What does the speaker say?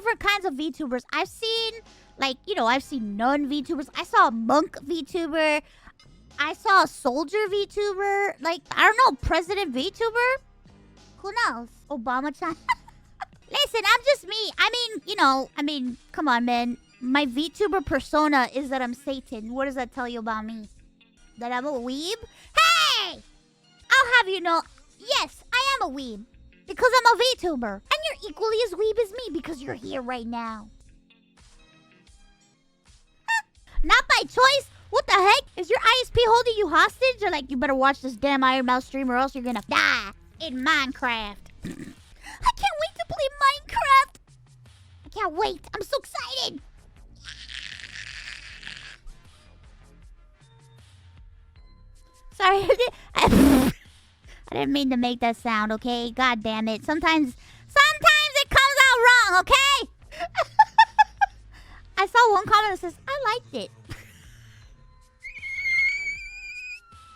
different kinds of VTubers. I've seen, like, you know, I've seen nun VTubers. I saw a monk VTuber. I saw a soldier VTuber. Like, I don't know, President VTuber? Who knows? Obama-chan? Listen, I'm just me. I mean, you know, come on, man. My VTuber persona is that I'm Satan. What does that tell you about me? That I'm a weeb? Hey! I'll have you know, yes, I am a weeb. Because I'm a VTuber. And you're equally as weeb as me because you're here right now. Not by choice. What the heck? Is your ISP holding you hostage? Or like, you better watch this damn Ironmouse stream or else you're gonna die in Minecraft. I can't wait to play Minecraft. I can't wait. I'm so excited. Sorry, I didn't mean to make that sound, okay? God damn it. Sometimes it comes out wrong, okay? I saw one comment that says, I liked it.